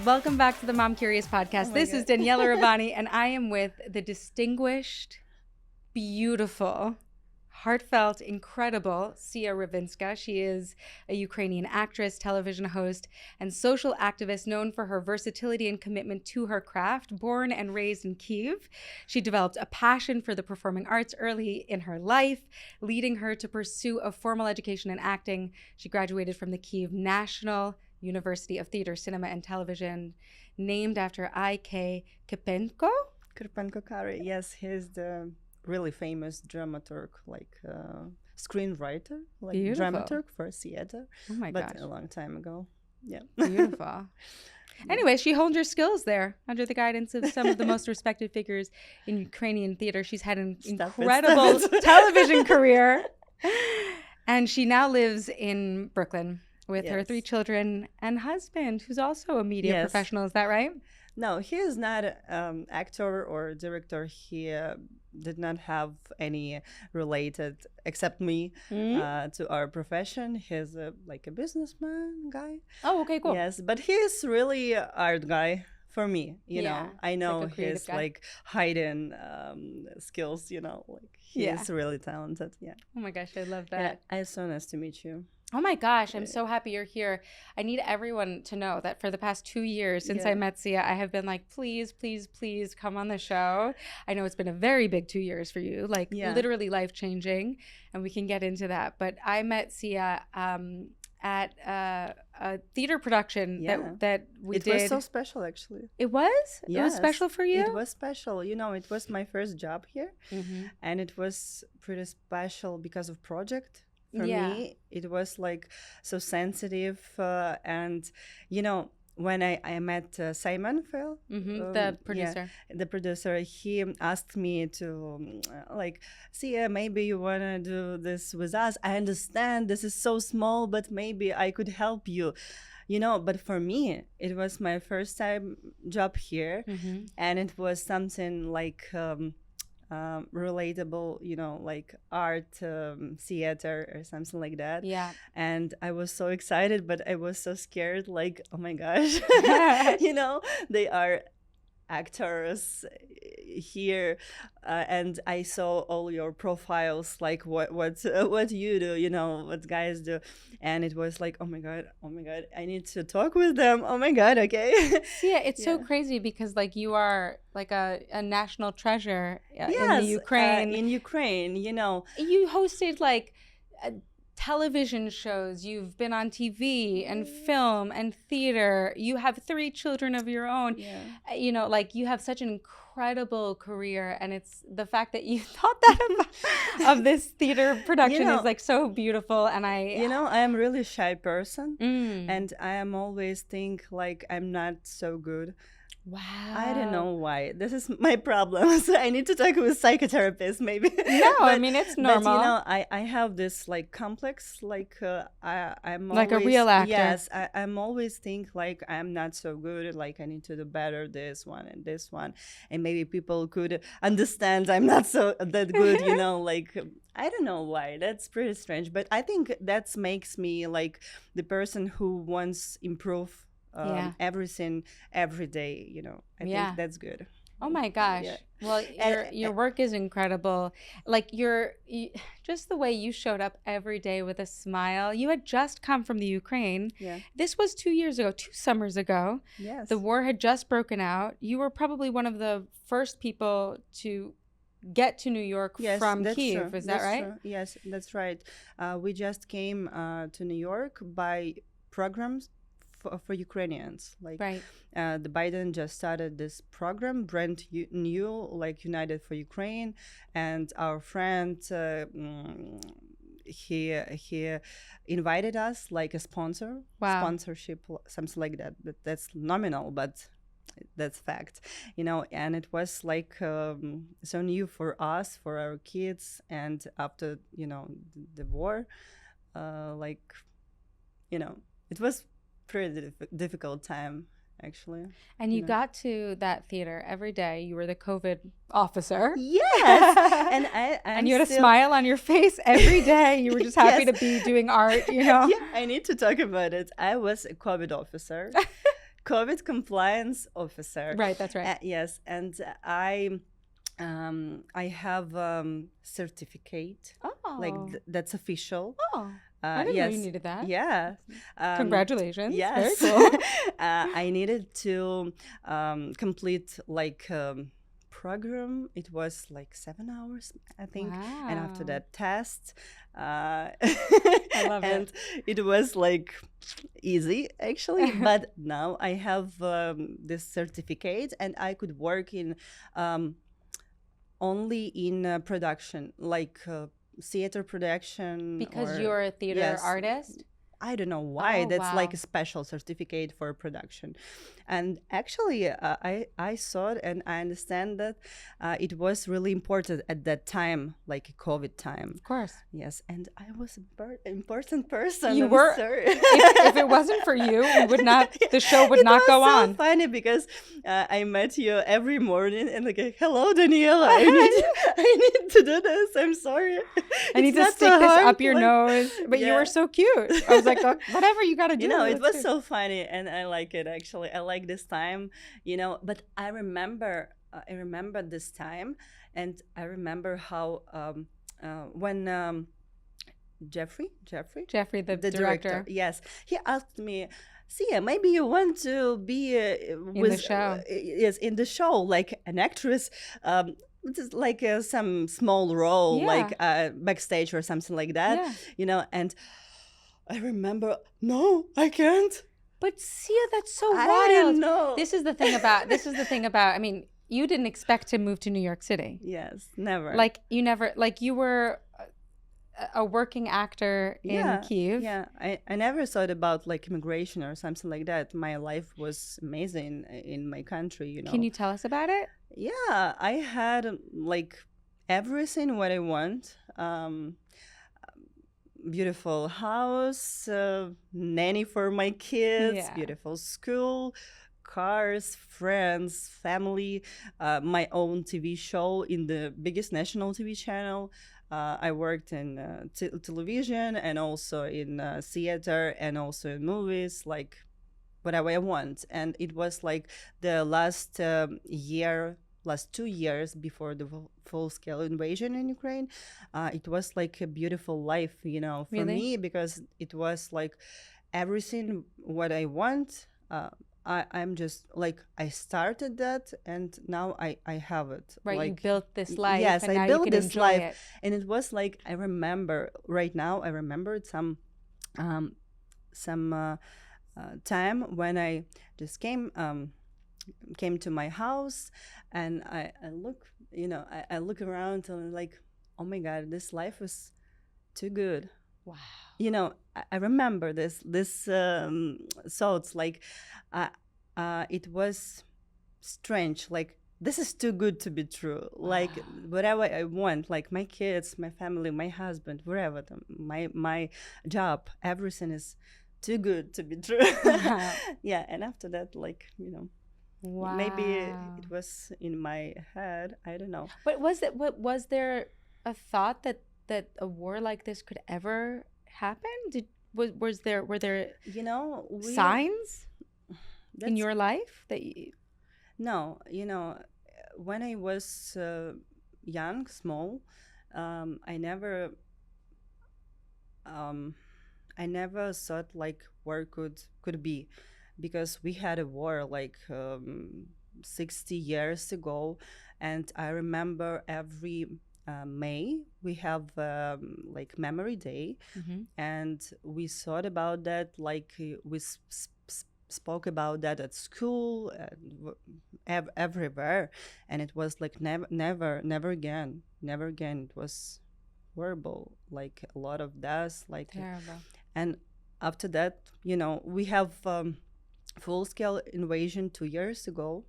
Welcome back to the Mom Curious podcast. This is Daniella Rovinska, and I am with the distinguished, beautiful, heartfelt, incredible Sia Rovinska. She is a Ukrainian actress, television host, and social activist known for her versatility and commitment to her craft. Born and raised in Kyiv, she developed a passion for the performing arts early in her life, leading her to pursue a formal education in acting. She graduated from the Kyiv National University of Theater, Cinema, and Television, named after I.K. Karpenko? Karpenko-Karyi, yes, he's the really famous dramaturg, screenwriter, dramaturg for theater. Oh my gosh. But a long time ago. Yeah. Beautiful. Anyway, she honed her skills there under the guidance of some of the most respected figures in Ukrainian theater. She's had an incredible television career. And she now lives in Brooklyn with her 3 children and husband, who's also a media professional. Is that right? No, he is not an actor or director. He did not have any related, except me, to our profession. He's a businessman guy. Oh, okay, cool. Yes, but he's really an art guy. For me, you know, I know his hidden skills, he's really talented. Yeah. Oh my gosh, I love that. Yeah, it's so nice to meet you. Oh my gosh, I'm so happy you're here. I need everyone to know that for the past 2 years since I met Sia, I have been like, please, please, please come on the show. I know it's been a very big 2 years for you, literally life-changing, and we can get into that. But I met Sia at a theater production that we did. It was so special, actually. It was? Yes. It was special for you? It was special. You know, it was my first job here, and it was pretty special because of project. For me, it was so sensitive, and when I met Simon Phil, the producer, he asked me to Sia, maybe you want to do this with us. I understand this is so small, but maybe I could help you. But for me, it was my first time job here, and it was something relatable, art, theater or something like that. Yeah. And I was so excited, but I was so scared, oh my gosh, they are actors here, and I saw all your profiles, what you do, what guys do, and it was oh my god, I need to talk with them. Oh my god, okay. Yeah, it's so crazy because you are a national treasure in the Ukraine. In Ukraine, you hosted television shows, you've been on TV and film and theater, you have 3 children of your own. You have such an incredible career, and it's the fact that you thought that of this theater production is so beautiful. And I am really a shy person, and I am always think I'm not so good. Wow. I don't know why. This is my problem. So I need to talk with psychotherapist maybe. No, I mean, it's normal. But I have this complex, I'm always, a real actor. Yes, I'm always think I'm not so good. I need to do better this one and this one, and maybe people could understand I'm not so that good. I don't know why. That's pretty strange. But I think that makes me the person who wants improve. Everything every day, I think that's good. Oh my gosh. Well, your work is incredible. Just the way you showed up every day with a smile. You had just come from the Ukraine. This was 2 years ago, 2 summers ago. Yes. The war had just broken out. You were probably one of the first people to get to New York from Kyiv. Is that right? True. Yes, that's right. We just came to New York by programs for Ukrainians. The Biden just started this program, brand new, United for Ukraine, and our friend he invited us a sponsor. Wow. Sponsorship, something like that. That's nominal, but that's fact, and it was so new for us, for our kids, and after the war, it was pretty difficult time, actually. And you got to that theater every day. You were the COVID officer. Yes. And you had a smile on your face every day. You were just happy to be doing art, Yeah, I need to talk about it. I was a COVID officer. COVID compliance officer. Right, that's right. Yes, and I have certificate, like Oh, that's official. oh, I didn't know you Yes, needed that. yeah. Congratulations. Yes. Very cool. I needed to complete like program. It was like 7 hours, I think, and after Wow. that test, I love and it. it was like easy actually. But now I have this certificate, and I could work in only in production, like theater production. Because Or you're a theater yes, artist? I don't know why. Oh, That's like wow. a special certificate for production. And actually, I saw it, and I understand that it was really important at that time, like a COVID time. Of course. Yes, and I was an important person. You I'm were. sorry. If it wasn't for you, we would not. The show would not go It was so on. funny because I met you every morning and like, hello, Daniella. I need to do this. I'm sorry. I need It's to not stick so this hard, up your like- nose. But you Yeah. were so cute. I was like, "Oh, whatever you got to do. You know, it let's was do so funny, and I like it actually. I like this time, but I remember this time, and I remember how when Jeffrey, Jeffrey, the the director. yes, he asked me, Sia, maybe you want to be In the show. yes, in the show, like an actress, just like some small role, Yeah. like backstage or something like that, Yeah. and I remember, no, I can't. But Sia, that's so I wild. didn't know. This is the thing about. I mean, you didn't expect to move to New York City. Yes, never. Like you never. Like you were a working actor in Kyiv. Yeah, I never thought about like immigration or something like that. My life was amazing in my country, Can you tell us about it? Yeah, I had like everything what I want. Beautiful house, nanny for my kids, Yeah. beautiful school, cars, friends, family, my own TV show in the biggest national TV channel. I worked in television and also in theater and also in movies, like whatever I want. And it was like the last last 2 years before the full-scale invasion in Ukraine. It was like a beautiful life, for Really? me, because it was like everything what I want. I'm just like, I started that, and now I have it. Right, like, you built this life. yes, and I now built you can this enjoy life. it. And it was like, I remember right now, I remembered some time when I just came to my house, and I look, I look around and I'm like, oh my God, this life is too good. Wow. I remember this thoughts, like it was strange, like this is too good to be true. Like whatever I want, like my kids, my family, my husband, wherever, my job, everything is too good to be true. Yeah, and after that, like, Wow. maybe it was in my head, I don't know. But was there a thought that a war like this could ever happen? Were there signs in your life that you... No, when I was young, small, I never thought like war could be, because we had a war like 60 years ago, and I remember every May we have like Memory Day, and we thought about that, like we spoke about that at school and everywhere, and it was like never again. It was horrible, like a lot of deaths, like Terrible. and after that, we have full-scale invasion 2 years ago,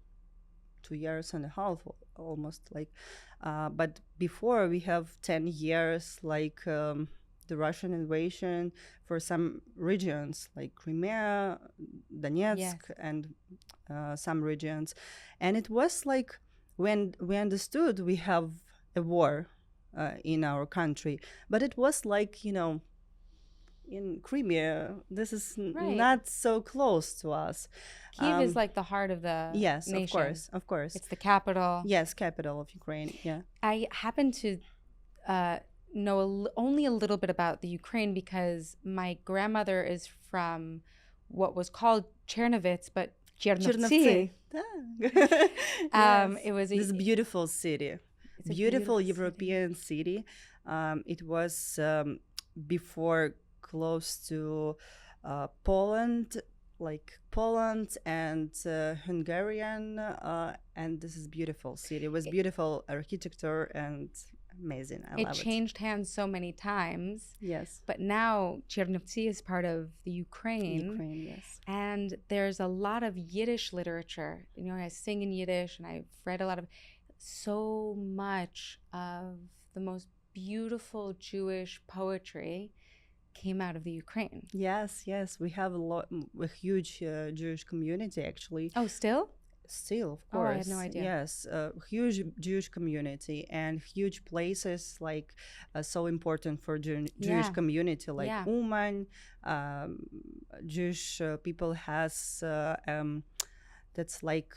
2 years and a half almost, like but before we have 10 years, like the Russian invasion for some regions like Crimea, Donetsk, Yes. and some regions. And it was like when we understood we have a war in our country, but it was like, in Crimea. This is Right. not so close to us. Kyiv is like the heart of the Yes, nation. of course. It's the capital. Yes, capital of Ukraine. Yeah. I happen to know only a little bit about the Ukraine because my grandmother is from what was called Chernovitz, but Chernovtsi. Yes. It was this beautiful city, it's a beautiful European city. It was before close to Poland, like Poland and Hungarian, and this is beautiful city. It was beautiful architecture and amazing. I love it. It changed hands so many times. Yes. But now Chernovtsi is part of the Ukraine. Ukraine, yes. And there's a lot of Yiddish literature. You know, I sing in Yiddish and I've read a lot of so much of the most beautiful Jewish poetry came out of the Ukraine. Yes, yes. We have a huge Jewish community actually. Oh, still? Still, of course. Oh, I had no idea. Yes, huge Jewish community and huge places like so important for Jewish community, like Uman. Jewish people has that's like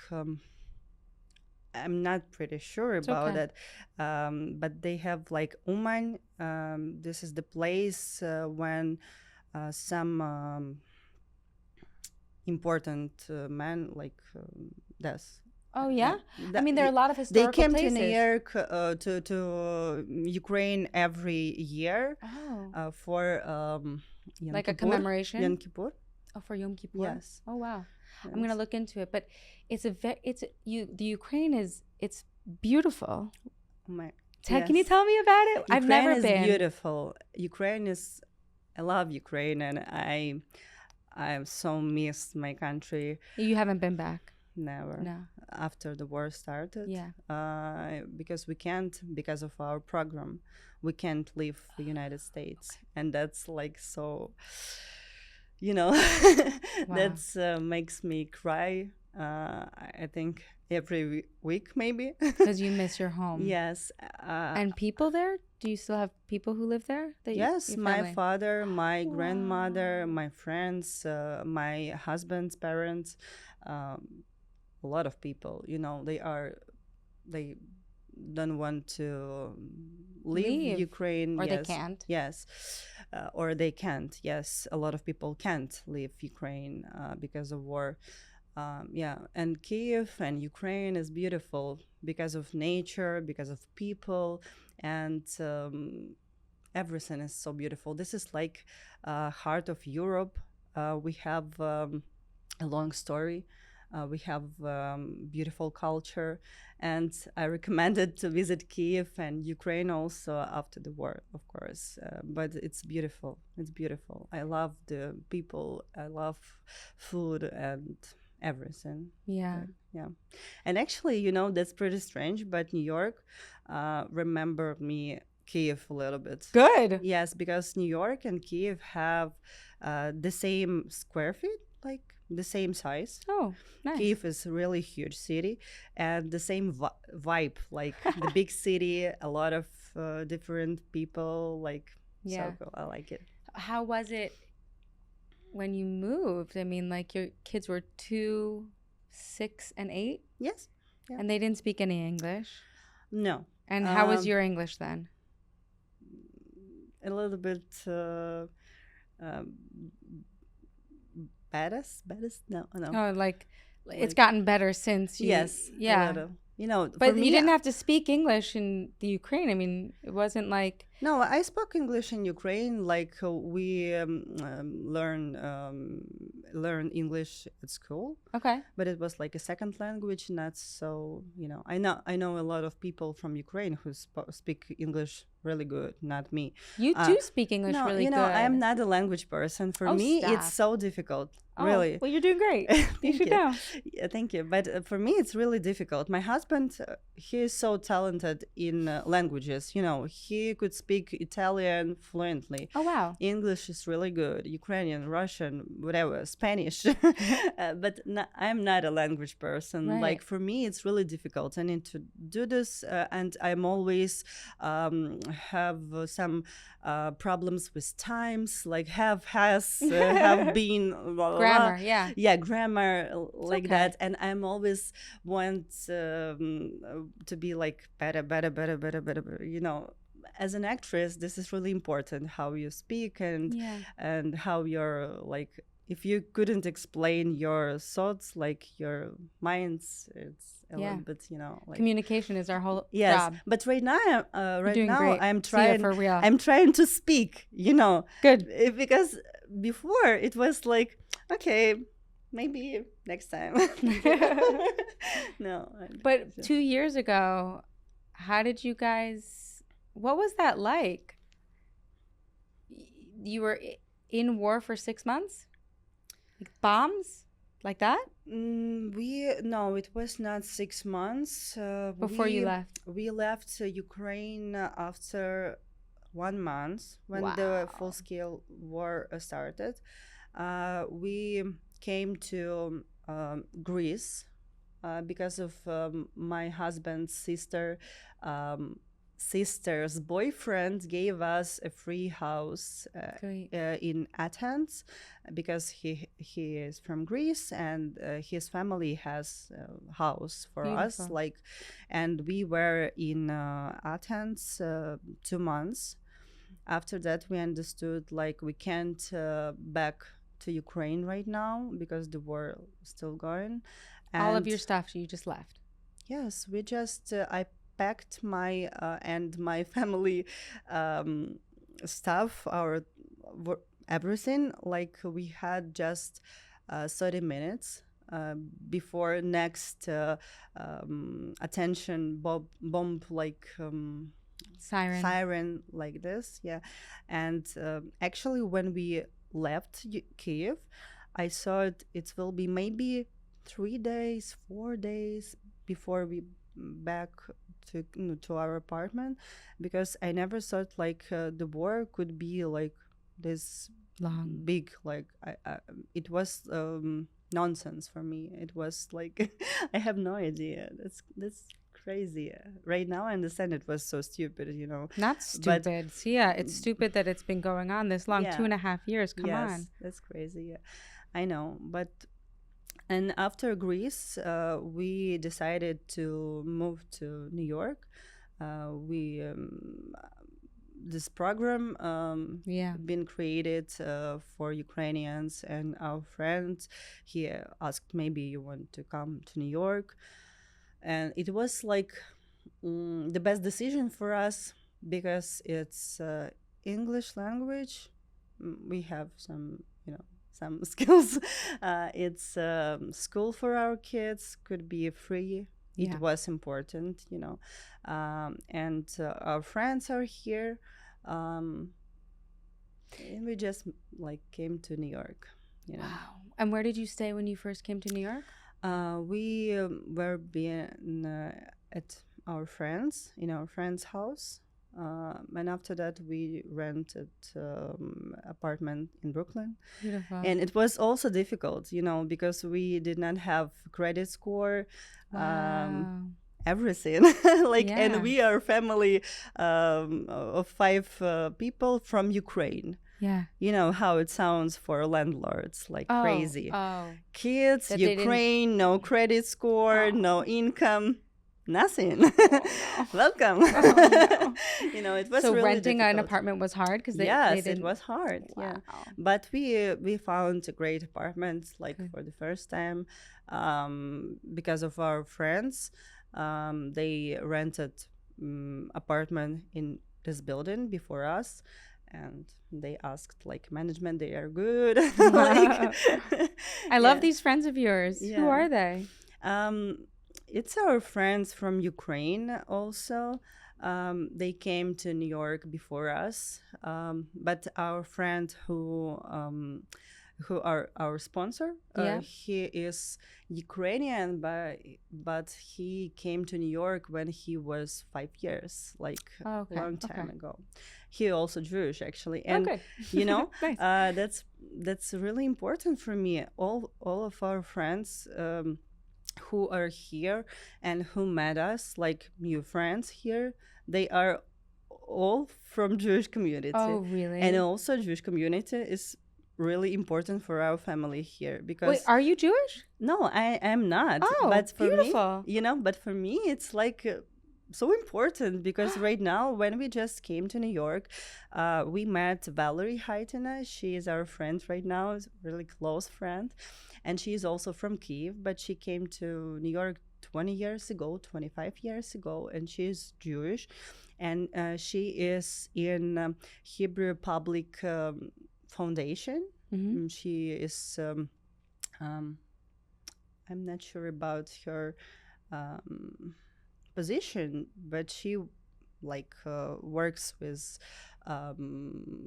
I'm not pretty sure about it, but they have like Uman. This is the place when some important men like this. Oh yeah, I mean there are a lot of historical places. They came places. to New York to Ukraine every year for like a commemoration. Yom Kippur. Oh, for Yom Kippur. Yes. Oh wow, yes. I'm gonna look into it. But the Ukraine it's beautiful. Can you tell me about it? Ukraine I've never been. Is beautiful. Ukraine is. I love Ukraine, and I so missed my country. You haven't been back? Never. No. After the war started. Yeah. Because we can't, because of our program, we can't leave the United States, and that's like so. You know, wow. That's makes me cry. I think every week maybe. Because you miss your home. Yes. And people there? Do you still have people who live there? Yes, my father, my grandmother, my friends, my husband's parents, a lot of people. You know, they don't want to leave Ukraine. Or yes. they can't. Yes. Or they can't. Yes, a lot of people can't leave Ukraine because of war. And Kyiv and Ukraine is beautiful because of nature, because of people, and everything is so beautiful. This is like heart of Europe. We have a long story. We have beautiful culture, and I recommended to visit Kyiv and Ukraine also after the war, of course. But it's beautiful. It's beautiful. I love the people. I love food and everything. Yeah. And actually, you know, that's pretty strange, but New York remembered me Kyiv a little bit. Good. Yes, because New York and Kyiv have the same square feet, like the same size. Oh, nice. Kyiv is a really huge city, and the same vibe, like the big city, a lot of different people, like so cool. I like it. How was it when you moved? I mean, like your kids were 2, 6, and 8? Yes. Yeah. And they didn't speak any English? No. And how was your English then? A little bit baddest? No. Oh, like it's gotten better since you... Yes. Yeah. A little. You know, but for me, you didn't have to speak English in the Ukraine. I mean, it wasn't like... No, I spoke English in Ukraine. Like we learn English at school. Okay. But it was like a second language, not so. You know, I know a lot of people from Ukraine who speak English really good. Not me. You do speak English really good. I am not a language person. For me, it's so difficult. Really. Well, you're doing great. You should know. Yeah, thank you. But for me, it's really difficult. My husband, he is so talented in languages. You know, he could speak Italian fluently. Oh, wow. English is really good. Ukrainian, Russian, whatever, Spanish. But I'm not a language person. Right. Like for me, it's really difficult. I need to do this. And I'm always have some problems with times, like have, has, have been, blah, blah, Grammar, blah. yeah. Grammar, like okay. that. And I'm always want to be like better. As an actress, this is really important, how you speak and how you're like, if you couldn't explain your thoughts, like your minds, it's a little bit, like communication is our whole yes. job. But right now, great. I'm trying. For real. I'm trying to speak. Good. Because before it was like, okay, maybe next time. No. But 2 years ago, how did you guys? What was that like? You were in war for 6 months? Like bombs? Like that? No, it was not 6 months. Before you left? We left Ukraine after 1 month when the full-scale war started. We came to Greece because of my husband's sister's boyfriend gave us a free house in Athens because he is from Greece and his family has a house for us, like, and we were in Athens 2 months. After that we understood like we can't back to Ukraine right now because the war is still going. And all of your stuff, you just left? Yes, we just I packed my and my family stuff, our everything. Like we had just 30 minutes before next attention bomb like siren like this. And actually when we left Kyiv, I thought it will be maybe 3 days, 4 days before we back to our apartment, because I never thought like the war could be like this long, big. Like it was nonsense for me. It was like I have no idea. That's crazy. Right now I understand it was so stupid, Not stupid. It's stupid that it's been going on this long. 2.5 years. Come on. That's crazy. I know. But and after Greece, we decided to move to New York. This program been created for Ukrainians and our friends. He asked, maybe you want to come to New York. And it was like the best decision for us because it's English language. We have some skills. It's school for our kids, could be free. It was important, and our friends are here. And we just like came to New York. Wow. And where did you stay when you first came to New York? We were being at our friend's house. And after that, we rented apartment in Brooklyn. Beautiful. And it was also difficult, because we did not have credit score, everything. And we are a family of 5 people from Ukraine. Yeah. You know how it sounds for landlords, like crazy. Kids, That Ukraine, no credit score, no income. Nothing. Welcome. No. It was so really renting difficult. an apartment was hard because they didn't... it was hard. Wow. Yeah, but we found a great apartment for the first time because of our friends. They rented apartment in this building before us, and they asked management. They are good. I love these friends of yours. Yeah. Who are they? It's our friends from Ukraine also. They came to New York before us, but our friend who are our sponsor, he is Ukrainian, but he came to New York when he was 5 years, a long time ago. He also Jewish actually, and nice. That's really important for me. All of our friends who are here and who met us, like new friends here, they are all from Jewish community. Oh, really? And also Jewish community is really important for our family here because Wait, are you Jewish? no, I am not. Oh, but for beautiful. me, but for me it's like so important because right now when we just came to New York, we met Valerie Haitina. She is our friend right now, is a really close friend, and she is also from Kyiv, but she came to New York 20 years ago, 25 years ago, and she is Jewish, and she is in Hebrew Public Foundation. Mm-hmm. She is I'm not sure about her position, but she works with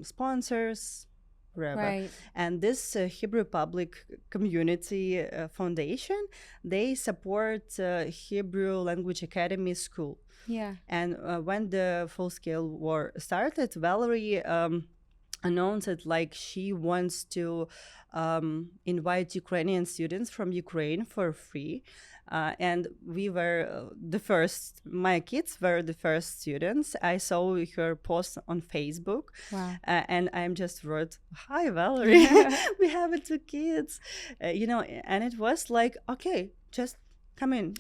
sponsors, whatever. Right. And this Hebrew Public Community Foundation, they support Hebrew Language Academy School. Yeah. And when the full-scale war started, Valerie announced that she wants to invite Ukrainian students from Ukraine for free. And we were my kids were the first students. I saw her post on Facebook. Wow. And I just wrote, "Hi, Valerie, we have 2 kids." And it was like, okay, just come in.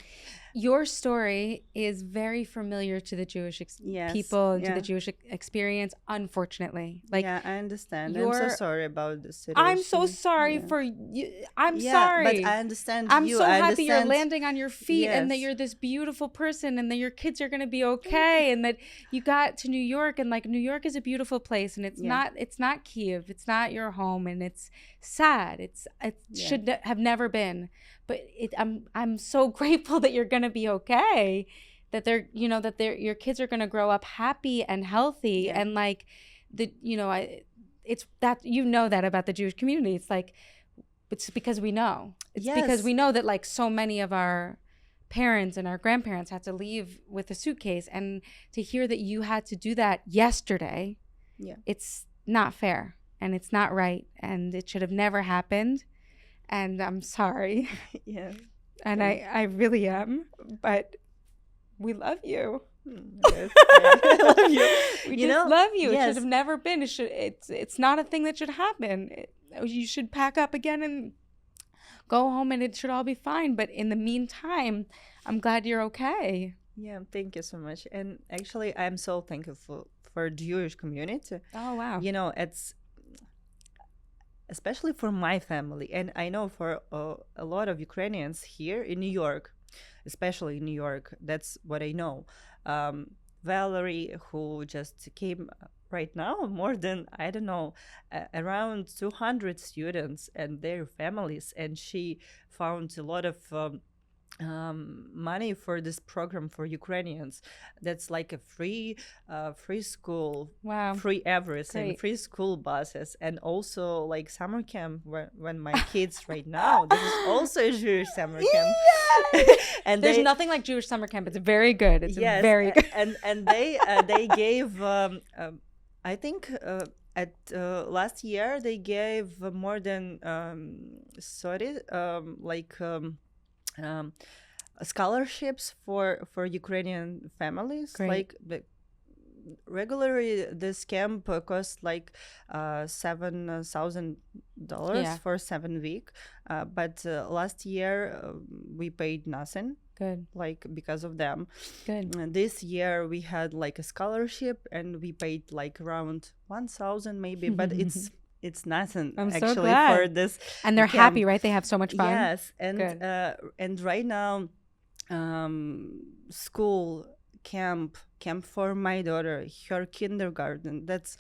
Your story is very familiar to the Jewish people and to the Jewish experience, unfortunately. Yeah, I understand. I'm so sorry about the situation. I'm so sorry for you. I'm sorry. But I understand I'm so happy you're landing on your feet and that you're this beautiful person and that your kids are going to be okay and that you got to New York and New York is a beautiful place and it's not Kyiv. It's not your home and it's sad. It should have never been. But I'm so grateful that you're gonna be okay, that your kids are gonna grow up happy and healthy and it's that that about the Jewish community. It's because we know. It's because we know that so many of our parents and our grandparents had to leave with a suitcase, and to hear that you had to do that yesterday, it's not fair and it's not right and it should have never happened. And I'm sorry. Yeah. And I really am. But we love you. Yes, I love you. We just love you. It should have never been. It's not a thing that should happen. You should pack up again and go home and it should all be fine. But in the meantime, I'm glad you're okay. Yeah, thank you so much. And actually, I'm so thankful for Jewish community. Oh, wow. It's especially for my family, and I know for a lot of Ukrainians here in New York, especially in New York, that's what I know. Valerie, who just came right now, more than, I don't know, around 200 students and their families, and she found a lot of money for this program for Ukrainians. That's like a free school, wow, free everything. Great. Free school buses, and also like summer camp when my kids right now, this is also a Jewish summer camp. And there's nothing like Jewish summer camp. It's very good. It's very good. And they gave I think at last year they gave more than scholarships for Ukrainian families. Great. Regularly this camp costs $7,000 for 7 weeks, but last year we paid nothing. Good. Because of them. Good. And this year we had a scholarship and we paid around 1,000 maybe, but it's nothing. I'm actually so glad. For this. And they're happy, right? They have so much fun. Yes, and right now, school camp for my daughter, her kindergarten. That's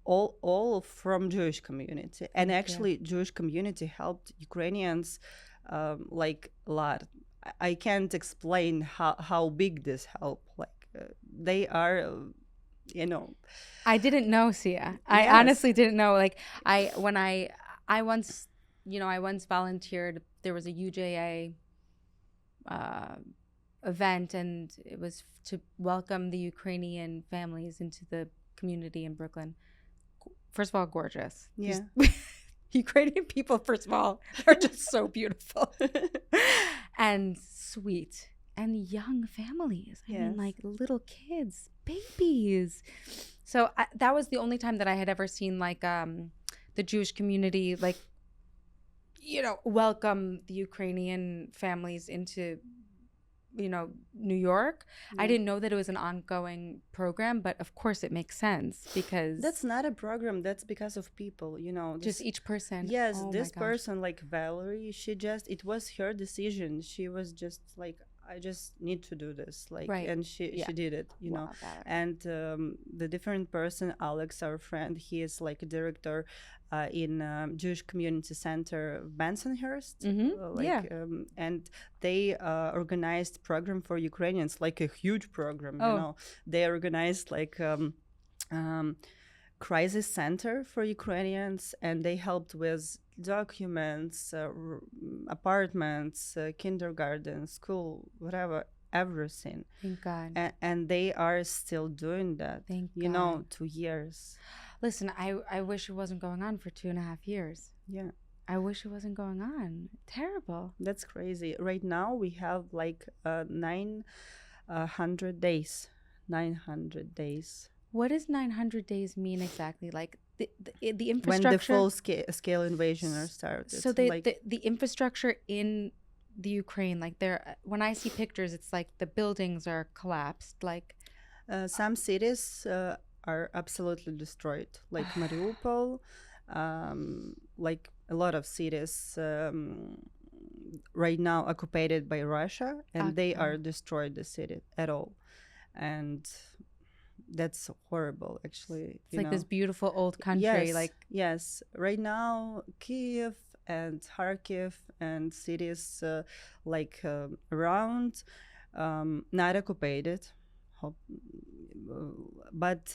all from Jewish community, and actually Jewish community helped Ukrainians a lot. I can't explain how big this help. They are. I didn't know, Sia. I honestly didn't know. I once volunteered. There was a UJA event, and it was to welcome the Ukrainian families into the community in Brooklyn. First of all, gorgeous. Yeah. Ukrainian people, first of all, are just so beautiful and sweet, and young families. I mean, little kids. babies. So that was the only time that I had ever seen like the Jewish community like, you know, welcome the Ukrainian families into, you know, New York. I didn't know that it was an ongoing program, but of course it makes sense because that's not a program. That's because of people, you know. Just each person. Yes, Oh this my gosh. person, like Valerie, it was her decision. She was just like, I just need to do this, like, Right. and she did it, you know. Valerie. And the different person, Alex, our friend, he is like a director in Jewish Community Center Bensonhurst, and they organized program for Ukrainians, like a huge program, you know. They organized like crisis center for Ukrainians, and they helped with documents, apartments, kindergarten, school, whatever, everything. Thank God. And they are still doing that. Thank you God. know, 2 years. Listen, I wish it wasn't going on for 2.5 years. Yeah. I wish it wasn't going on. Terrible. That's crazy. Right now we have like 900 days. 900 days. What does 900 days mean exactly? Like the infrastructure. When the full scale invasion are started. So the infrastructure in the Ukraine, like when I see pictures, it's like the buildings are collapsed. Like some cities are absolutely destroyed, like Mariupol, like a lot of cities right now occupied by Russia, and they are destroyed the city at all, and that's horrible, actually. It's like this beautiful old country. Yes. Right now, Kyiv and Kharkiv and cities around, not occupied, but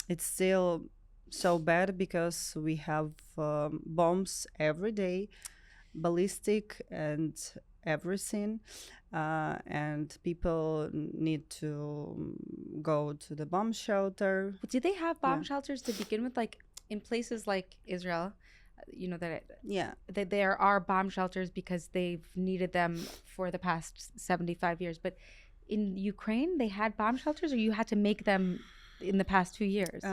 it's still so bad because we have bombs every day, ballistic and everything. And people need to go to the bomb shelter. Did they have bomb shelters to begin with? Like in places like Israel, you know, that there are bomb shelters because they've needed them for the past 75 years. But in Ukraine, they had bomb shelters, or you had to make them in the past 2 years?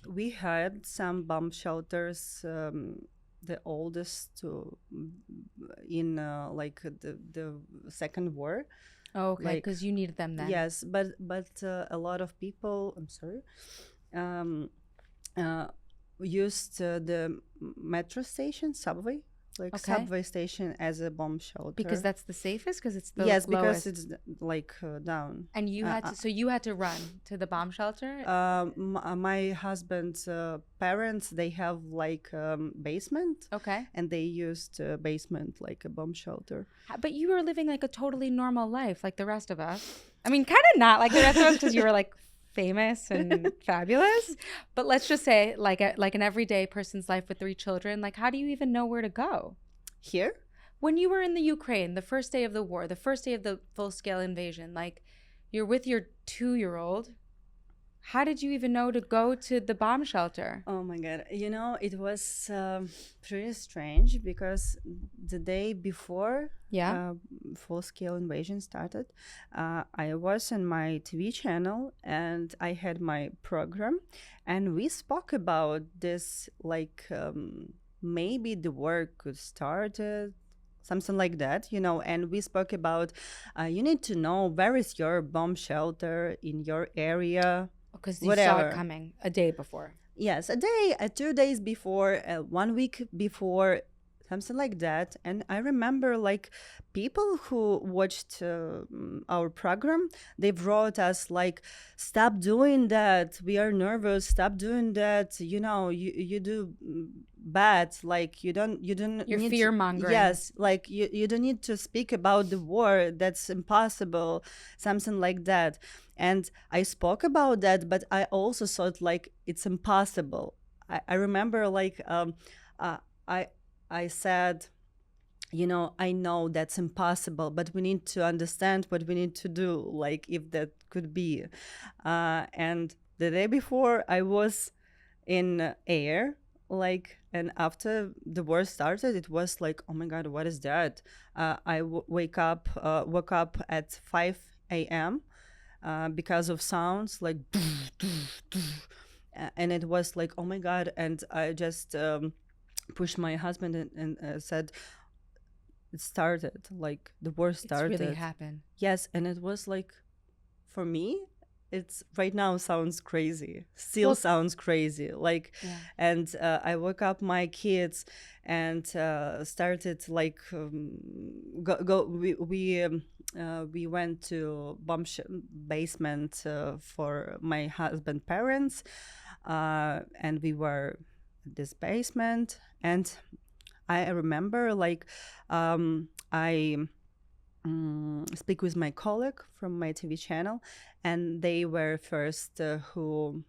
We had some bomb shelters. The oldest in the Second War. Oh, okay, because you needed them then. Yes, but a lot of people, I'm sorry, used the metro station, subway station as a bomb shelter. Because that's the safest, because it's the lowest. Because it's like down. And you had to, so you had to run to the bomb shelter? My husband's parents, they have like basement. Okay. And they used basement like a bomb shelter. But you were living like a totally normal life, like the rest of us. I mean, kind of not like the rest of us, because you were like famous and fabulous, but let's just say like an everyday person's life with 3 children, like how do you even know where to go here when you were in the Ukraine, the first day of the war, the first day of the full-scale invasion? Like you're with your 2-year-old. How did you even know to go to the bomb shelter? Oh my God. You know, it was pretty strange because the day before full-scale invasion started, I was on my TV channel and I had my program, and we spoke about this, like maybe the war could start, something like that, you know, and we spoke about you need to know where is your bomb shelter in your area. Because you saw it coming a day before. Yes, a day, 2 days before, 1 week before, something like that. And I remember like people who watched our program, they wrote us like, stop doing that. We are nervous. Stop doing that. You know, you do bad. Like you don't You're fear mongering. Yes. Like you don't need to speak about the war. That's impossible. Something like that. And I spoke about that, but I also thought like it's impossible. I remember like I said, you know, I know that's impossible, but we need to understand what we need to do, like if that could be. And the day before I was in air, like, and after the war started, it was like, oh my God, what is that? I woke up at 5 a.m. because of sounds like and it was like, oh my god. And I just pushed my husband and said, it started, like the war started. It's really happened. Yes. And it was like, for me, it's right now sounds crazy, still sounds crazy, like. Yeah. And I woke up my kids and started like we went to basement for my husband parents, and we were at this basement. And I remember like I speak with my colleague from my TV channel, and they were first who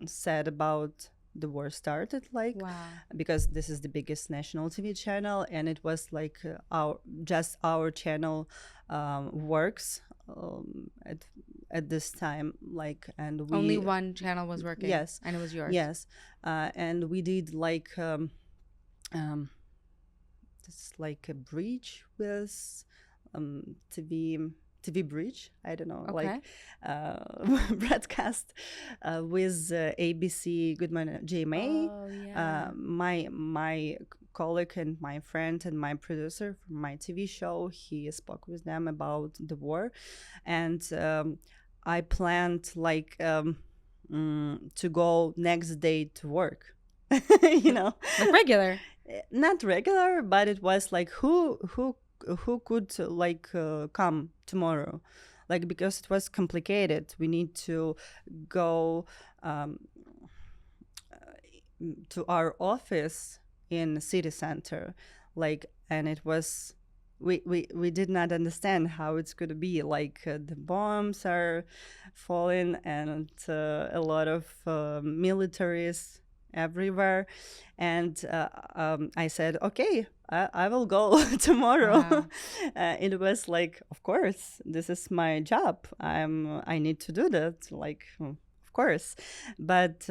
said about the war started, like. Wow. Because this is the biggest national TV channel, and it was like our channel works at this time, like. And we Only one channel was working. Yes. And it was yours. Yes. And we did like it's like a bridge with TV bridge, I don't know, Okay. like broadcast with ABC Good Morning GMA. Oh, yeah. My colleague and my friend and my producer from my TV show, he spoke with them about the war. And I planned like to go next day to work. You know, Like regular. not regular, but it was like who could like come tomorrow, like, because it was complicated. We need to go to our office in the city center, like. And it was, we did not understand how it's going to be, like the bombs are falling, and a lot of militaries everywhere. And I said, okay, I will go tomorrow. Wow. It was like, of course, this is my job, I need to do that, like, of course. But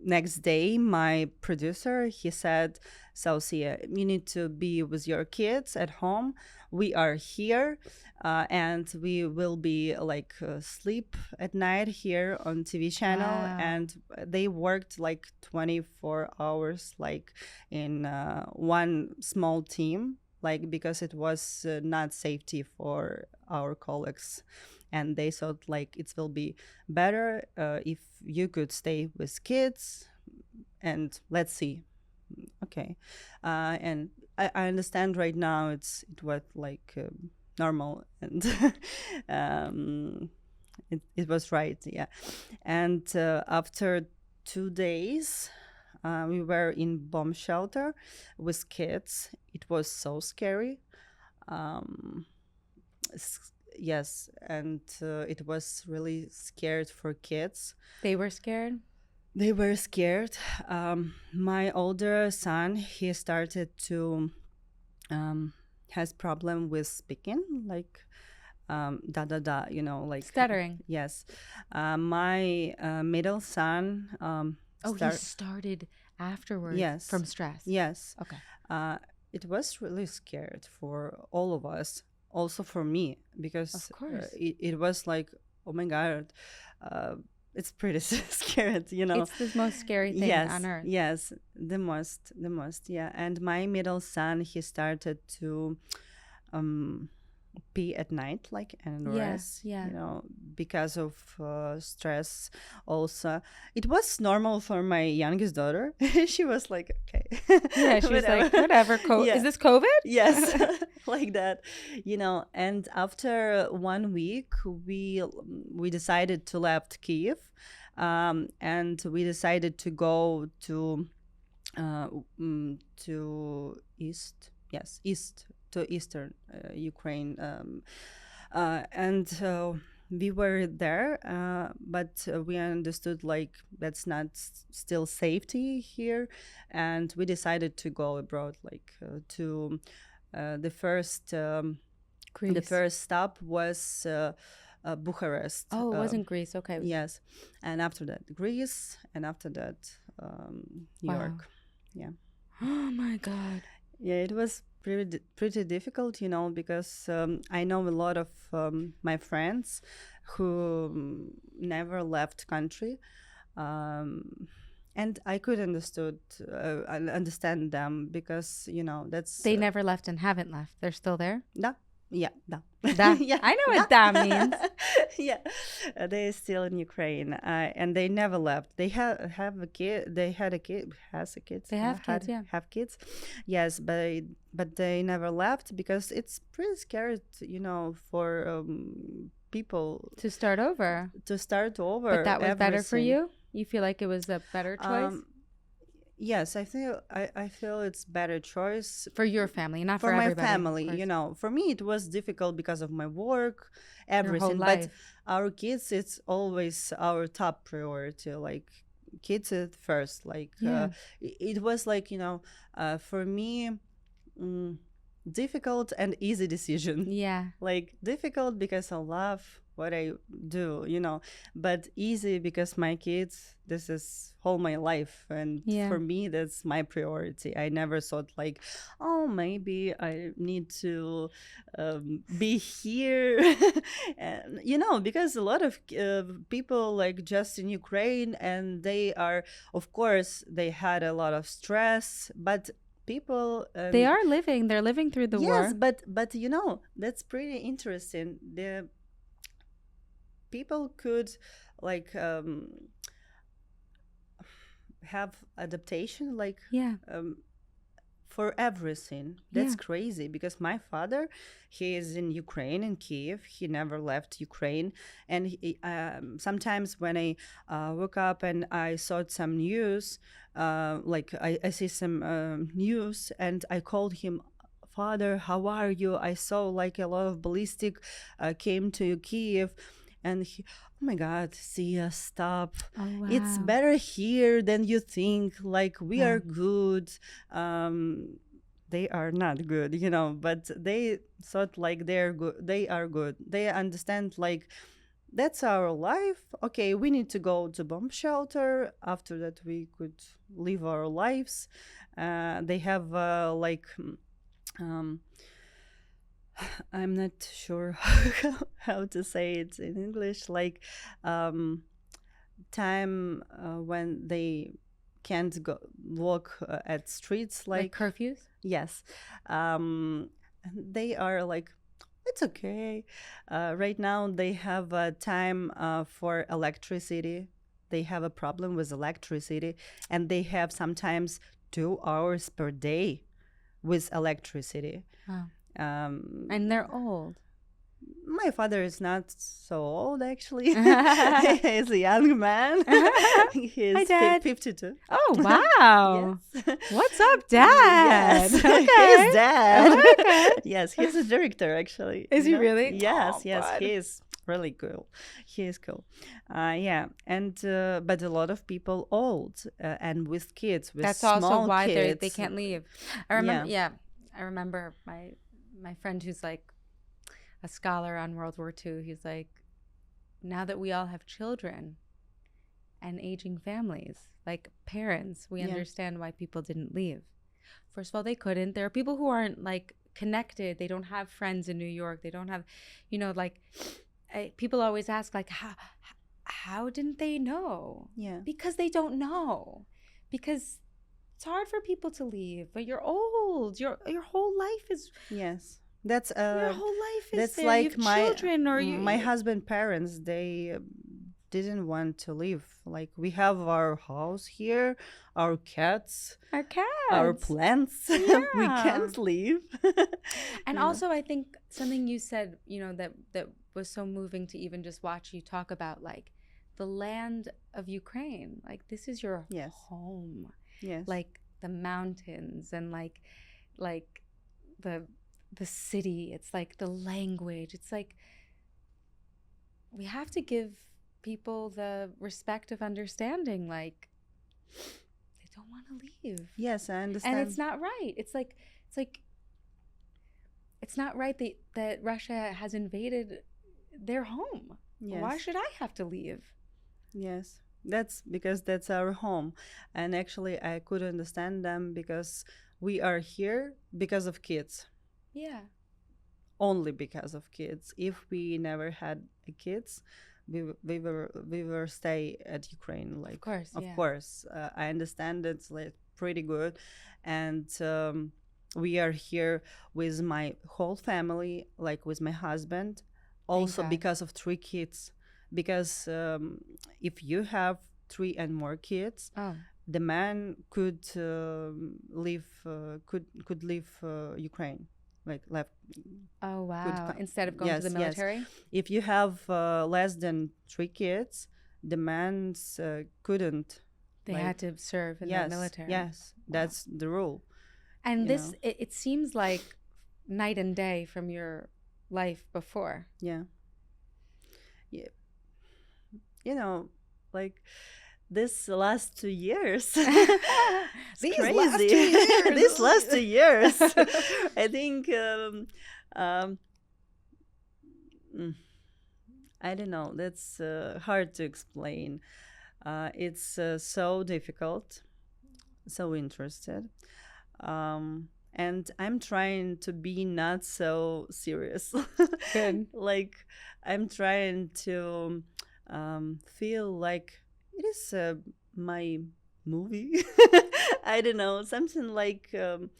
next day, my producer, he said, so Sia, you need to be with your kids at home. We are here, and we will be like sleep at night here on TV channel. Wow. And they worked like 24 hours, like in one small team, like, because it was not safety for our colleagues. And they thought like it will be better if you could stay with kids, and let's see. Okay. And I understand right now it was like normal, and it was right, yeah. And after 2 days, we were in bomb shelter with kids. It was so scary. Yes, and it was really scared for kids. They were scared? They were scared. My older son, he started to has problem with speaking, like da da da, you know, like Stuttering. Yes. My middle son. He started afterwards. Yes. From stress. Yes. Okay. It was really scared for all of us, also for me, because Of course. it was like, oh my god, it's pretty scared, you know. It's the most scary thing Yes, on earth. yes, the most, yeah. And my middle son, he started to pee at night, like, and rest, yeah. you know, because of stress. Also, it was normal for my youngest daughter. She was like, okay, Yeah, she was like, whatever. Yeah. Is this COVID? Yes, like that, you know. And after 1 week, we decided to left Kyiv, and we decided to go to east. Yes, east to eastern Ukraine, and we were there, but we understood like that's not still safety here, and we decided to go abroad, like to the first Greece. the first stop was Bucharest. Oh, it wasn't Greece. Okay. Yes, and after that Greece, and after that New Wow. York. Yeah. Oh my God. Yeah, it was pretty difficult, because I know a lot of my friends who never left country, and I could understand them because that's They never left and haven't left. They're still there. da. Yeah, da. Da. Yeah, I know what that means. Yeah, they're still in Ukraine, and they never left. They have a kid. They had a kid. Has a kid. They have kids. Yeah. Have kids. Yes, but they never left because it's pretty scary, for people To start over. to start over. But that was better for everything. you? You feel like it was a better choice? Yes, I feel it's better choice For your family, not for for my everybody, of family. course. For me it was difficult because of my work, Your everything. whole But life. our kids, it's always our top priority. Like kids at first. Like Yeah. it was like for me, difficult and easy decision. Yeah. Like difficult because I love what I do, but easy because my kids, this is all my life, and Yeah. for me that's my priority. I never thought like, oh, maybe I need to be here. And, because a lot of people like just in Ukraine, and they are, of course they had a lot of stress, but people They're living through the war. yes, but that's pretty interesting. The people could like have adaptation, like Yeah. for everything. That's Yeah. crazy because my father, he is in Ukraine, in Kyiv. He never left Ukraine, and sometimes when I woke up and I saw some news, like I see some news, and I called him, Father, how are you? I saw like a lot of ballistic came to Kyiv. And he, oh my God, Sia, stop. Oh, wow. It's better here than you think. Like, we are good. They are not good, but they thought like they're good. They are good. They understand like that's our life. Okay, we need to go to bomb shelter. After that, we could live our lives. They have like... I'm not sure how to say it in English, like time when they can't go walk at streets, Like curfews? yes, they are like, it's okay. Right now they have a time for electricity. They have a problem with electricity, and they have sometimes 2 hours per day with electricity. Wow. And they're old. My father is not so old, actually. He's a young man. He's Hi, Dad. 52. Oh, wow. Yes. What's up, Dad? Yes, Okay. he's dad. Okay. Yes, he's a director, actually. Is he really? Yes, Oh, yes, bud. he is really cool. He is cool. Yeah, and but a lot of people old and with kids, with That's small also why kids. they can't leave. I remember my friend who's like a scholar on World War II. He's like, now that we all have children and aging families, like parents, we understand why people didn't leave. First of all, they couldn't. There are people who aren't like connected. They don't have friends in New York. They don't have, people always ask like, how didn't they know? Yeah. Because they don't know. Because it's hard for people to leave, but you're old. Your whole life is... Yes. That's your whole life is that's there. like You have children, or my husband's parents. They didn't want to leave. Like, we have our house here, our cats, our cats, our plants. Yeah. We can't leave. And Yeah. also, I think something you said, that was so moving to even just watch you talk about, like, the land of Ukraine. Like, this is your Yes. home. Yes. Like the mountains and like the city. It's like the language. It's like we have to give people the respect of understanding, like they don't want to leave. Yes, I understand. And it's not right. It's like it's not right that Russia has invaded their home. Yes. Why should I have to leave? Yes. That's because that's our home. And actually I could understand them because we are here because of kids. Yeah. Only because of kids. If we never had kids, we were stay at Ukraine. Like, of course, I understand it's like pretty good, and we are here with my whole family, like with my husband, also because of 3 kids. Because if you have 3 and more kids, the man could leave Ukraine, like left. Oh wow! Instead of going to the military. Yes. If you have less than 3 kids, the man couldn't. They had to serve in the military. Yes, that's the rule. And this, it seems like night and day from your life before. Yeah. Like this last 2 years. These crazy. last 2 years. These last 2 years. I think I don't know. That's hard to explain. It's so difficult, so interested, and I'm trying to be not so serious. Good. Like I'm trying to feel like it is my movie. I don't know, something like it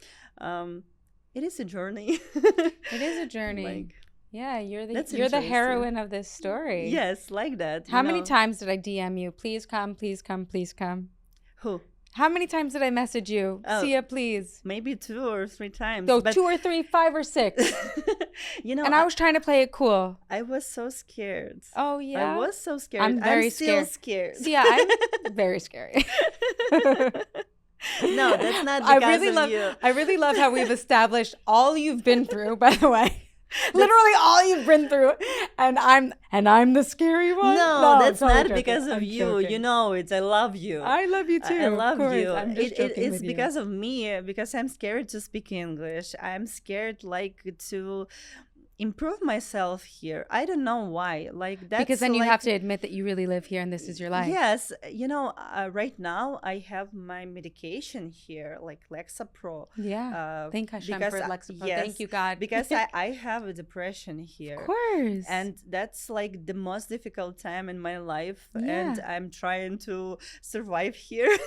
is a journey. It is a journey. Like, yeah, you're the heroine of this story. Yes, like that. How many times did I DM you? Please come, please come, please come. Who? How many times did I message you? Sia, please. Maybe 2 or 3 times. No, 2 or 3, 5 or 6. And I was trying to play it cool. I was so scared. Oh yeah. I was so scared. I'm very still scared. Sia, I'm very scary. No, that's not because of you. I really love how we've established all you've been through, by the way. Literally all you've been through, and I'm the scary one. No, that's not joking. because of you. Joking. You know it. I love you. I love you too. I love you. I'm just joking it's with you. because of me. Because I'm scared to speak English. I'm scared to improve myself here. I don't know why. Like that's because then you have to admit that you really live here and this is your life. Yes, right now I have my medication here, like Lexapro. Yeah. Thank Hashem for Lexapro. Yes, thank you, God. Because I have a depression here. Of course. And that's like the most difficult time in my life. Yeah. And I'm trying to survive here,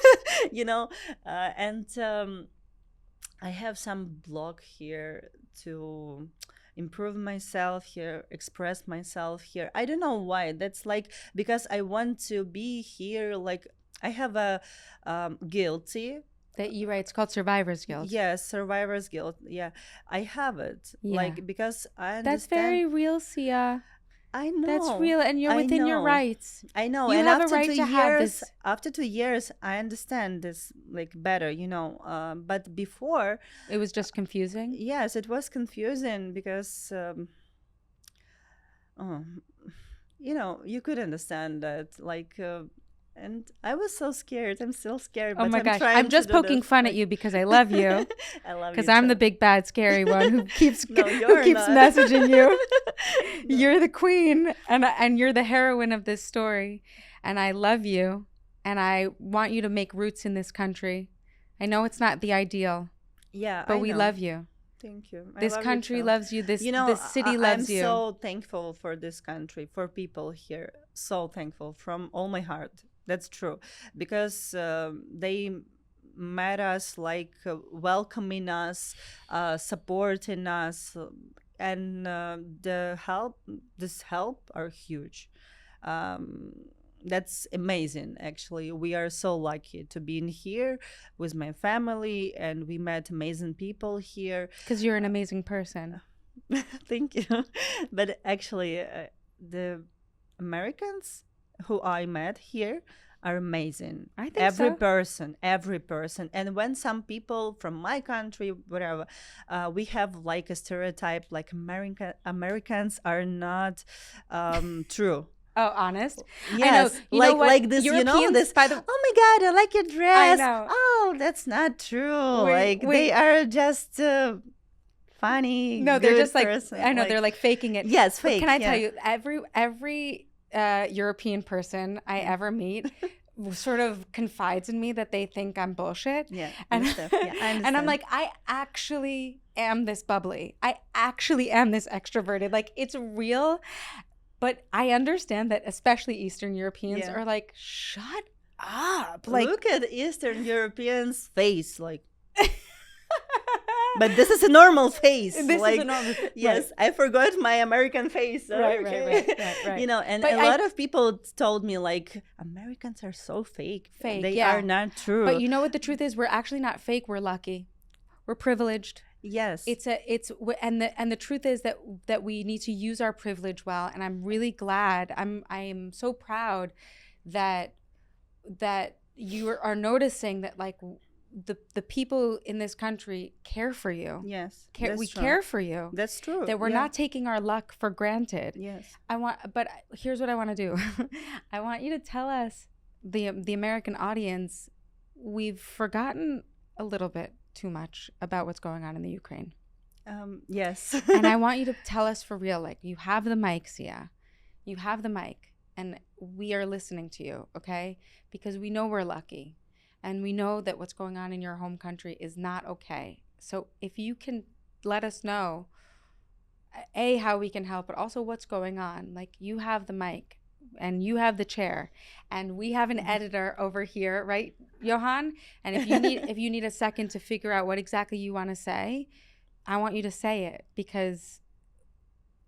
I have some block here to improve myself here, express myself here. I don't know why. That's like because I want to be here. Like I have a guilty that you write. It's called survivor's guilt. Yes, survivor's guilt. Yeah, I have it. Yeah. Like because I understand. That's very real, Sia. I know. That's real, and you're within your rights. I know. You and have after a right 2 to have this. After 2 years, I understand this like better, But before, it was just confusing. Yes, it was confusing because, you could understand that, like. And I was so scared. I'm still scared. Oh but my gosh. I'm just to do poking this. fun at you because I love you. I love you. Because I'm the big bad scary one who keeps No, who keeps not. messaging you. You're the queen and you're the heroine of this story. And I love you. And I want you to make roots in this country. I know it's not the ideal. Yeah. But we love you. Thank you. This country loves you. This city loves you. I'm so thankful for this country, for people here. So thankful from all my heart. That's true. Because they met us, like welcoming us, supporting us, and this help are huge. That's amazing, actually. We are so lucky to be in here with my family, and we met amazing people here. Because you're an amazing person. Thank you. But actually, the Americans who I met here are amazing. I think every so. person. And when some people from my country, whatever, we have like a stereotype, like Americans are not true. Oh, honest? Yes, I know. like this, this. By the, oh my God, I like your dress. I know. Oh, that's not true. They are just funny. No, they're just person. I know, they're like faking it. Yes, fake. But can I tell you, every European person I ever meet, sort of confides in me that they think I'm bullshit. Yeah, And, and stuff. Yeah, I understand. and I'm like, I actually am this bubbly. I actually am this extroverted. Like, it's real. But I understand that especially Eastern Europeans Yeah. are like, shut up. Like, look at Eastern Europeans' face, like. But this is a normal face. This like, is a normal. Yes, I forgot my American face. Right, Okay. right. You know, and But a lot of people told me like Americans are so fake. Fake, They yeah. are not true. But you know what the truth is? We're actually not fake. We're lucky. We're privileged. Yes. And the truth is that we need to use our privilege well. And I'm really glad. I'm so proud that you are noticing that, like, the people in this country care for you. Yes. We care for you. That's true. That we're not taking our luck for granted. Yes. But here's what I want to do. I want you to tell us, the American audience, we've forgotten a little bit too much about what's going on in the Ukraine. Yes. And I want you to tell us for real, like, you have the mic, Sia. You have the mic, and we are listening to you, okay? Because we know we're lucky. And we know that what's going on in your home country is not okay. So if you can let us know, A, how we can help, but also what's going on. Like, you have the mic and you have the chair, and we have an editor over here, right, Johan? And if you need a second to figure out what exactly you want to say, I want you to say it, because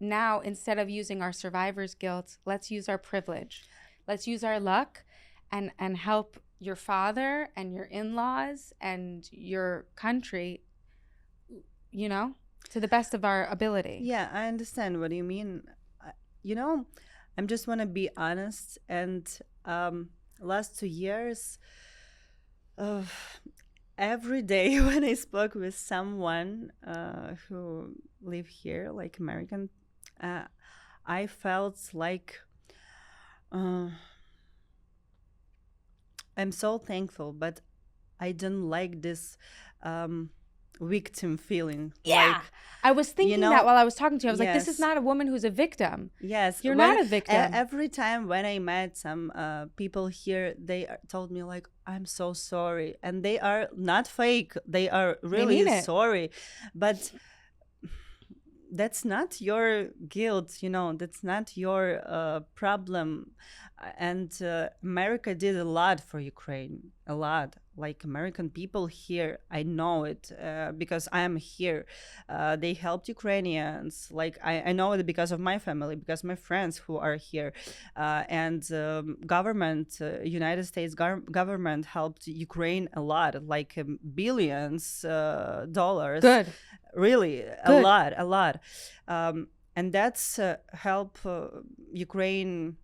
now, instead of using our survivor's guilt, let's use our privilege. Let's use our luck and help your father and your in-laws and your country, you know, to the best of our ability. Yeah, I understand what you mean. You know, I just want to be honest. And last 2 years, every day when I spoke with someone who live here, like American, I felt like I'm so thankful, but I don't like this victim feeling. Yeah. Like, I was thinking that while I was talking to you. I was like, this is not a woman who's a victim. Yes. You're not a victim. Every time when I met some people here, they told me like, I'm so sorry. And they are not fake. They are really sorry. But that's not your guilt, you know, that's not your problem. And America did a lot for Ukraine, a lot. Like, American people here, I know it because I am here. They helped Ukrainians. Like, I know it because of my family, because my friends who are here. And government, United States government helped Ukraine a lot, like billions dollars. Good. Really, Good. a lot. And that's help Ukraine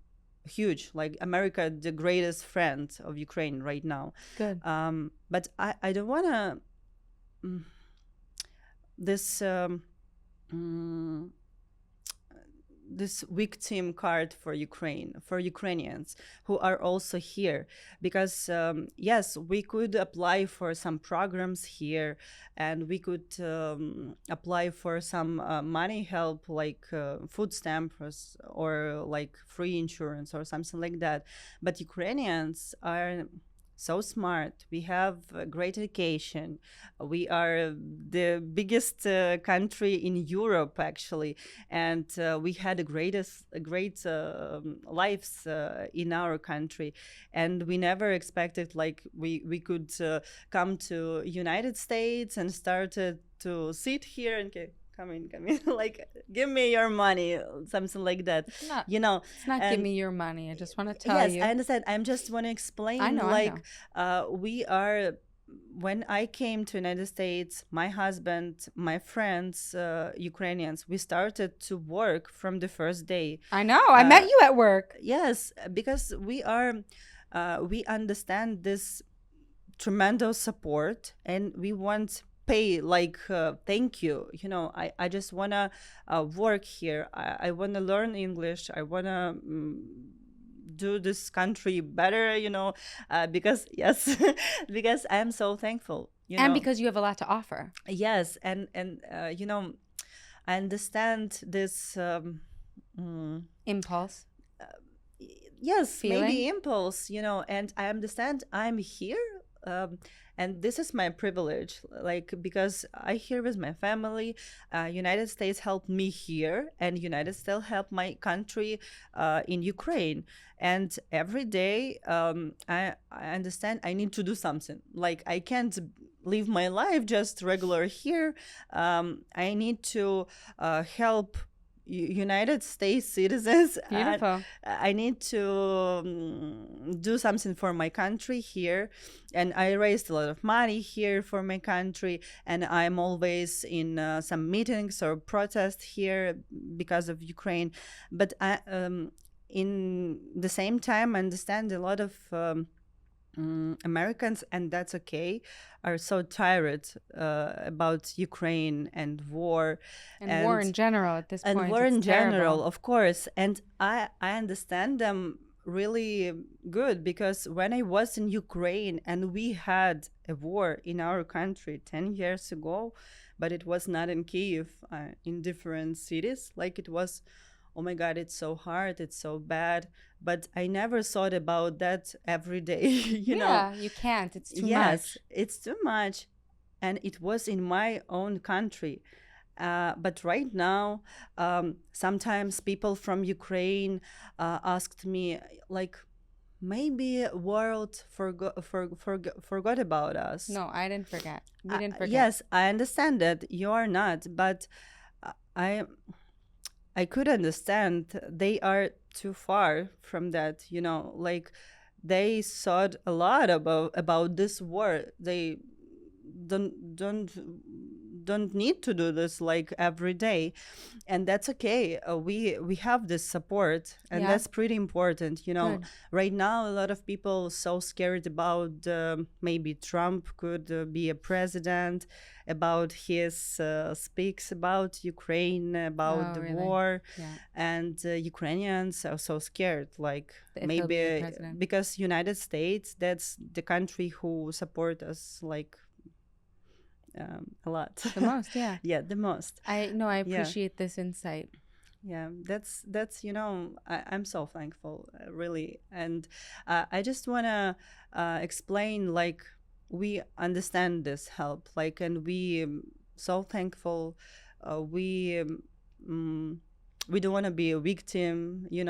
huge. Like, America, the greatest friend of Ukraine right now. Good. But I don't want to this victim card for Ukraine, for Ukrainians who are also here, because yes, we could apply for some programs here, and we could apply for some money help, like food stamps or like free insurance or something like that. But Ukrainians are so smart. We have great education. We are the biggest country in Europe, actually, and we had the great lives in our country. And we never expected, like, we could come to United States and started to sit here and come in, like, give me your money, something like that. You know, it's not give me your money. I just want to tell you. Yes, I understand. I just want to explain. I know. We are. When I came to United States, my husband, my friends, Ukrainians, we started to work from the first day. I know. I met you at work. Yes, because we understand this tremendous support, and we want pay, like, thank you. You know, I just want to work here. I want to learn English. I want to do this country better, you know, because, yes, because I'm so thankful. And know. Because you have a lot to offer. Yes. And you know, I understand this impulse. yes, maybe feeling? impulse, and I understand I'm here. And this is my privilege, like, because I here with my family. United States helped me here, and United States helped my country in Ukraine. And every day, I understand I need to do something. Like, I can't live my life just regular here. I need to help United States citizens. Beautiful. I need to do something for my country here, and I raised a lot of money here for my country, and I'm always in some meetings or protests here because of Ukraine. But in the same time, I understand a lot of Americans, and that's okay, are so tired about Ukraine and war, And war in general at this point. and war it's in general, terrible. of course. And I understand them really good, because when I was in Ukraine and we had a war in our country 10 years ago, but it was not in Kyiv, in different cities. Like, it was, oh my God, it's so hard, it's so bad. But I never thought about that every day, you know. Yeah, you can't. It's too Yes, much. it's too much. And it was in my own country. But right now, sometimes people from Ukraine asked me, like, maybe world forgot about us. No, I didn't forget. We didn't forget. Yes, I understand that you are not, but I I could understand they are too far from that, like, they thought a lot about this war. They don't need to do this like every day, and that's okay. We have this support, and Yeah. that's pretty important. Good. Right now a lot of people so scared about maybe Trump could be a president, about his speaks about Ukraine, about Oh, the really? war. Yeah. And Ukrainians are so scared, like, If he'll maybe be the president. because United States, that's the country who support us, like, a lot. The most, yeah. Yeah, the most. I Yeah. appreciate this insight. Yeah, that's I'm so thankful, really. And I just want to explain, like, we understand this help, like, and we so thankful. We don't want to be a victim, You're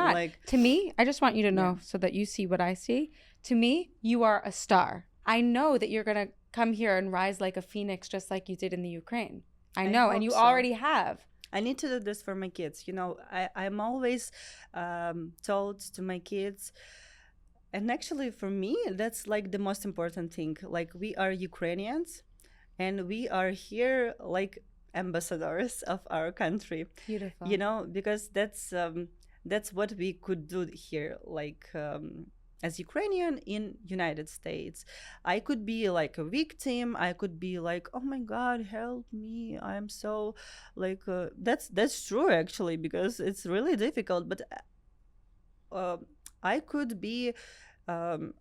not. like. To me, I just want you to know Yeah. so that you see what I see. To me, you are a star. I know that you're going to come here and rise like a phoenix, just like you did in the Ukraine. I know, and hope you so. already have. I need to do this for my kids. I'm always told to my kids, and actually for me, that's like the most important thing. Like, we are Ukrainians, and we are here like ambassadors of our country. Beautiful. Because that's what we could do here. Like, as Ukrainian in United States, I could be like a victim. I could be like, oh my God, help me! I'm so, like, that's true actually, because it's really difficult. But I could be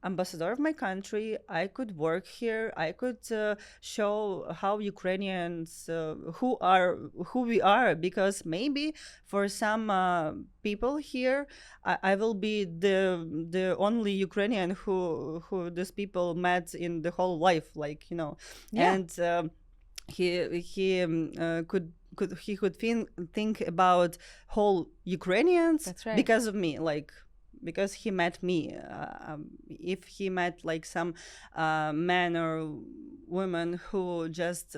ambassador of my country. I could work here. I could show how Ukrainians, who we are, because maybe for some people here, I will be the only Ukrainian who these people met in the whole life, like, Yeah. and he could think about whole Ukrainians. That's right. Because of me, like, because he met me. If he met like some man or woman who just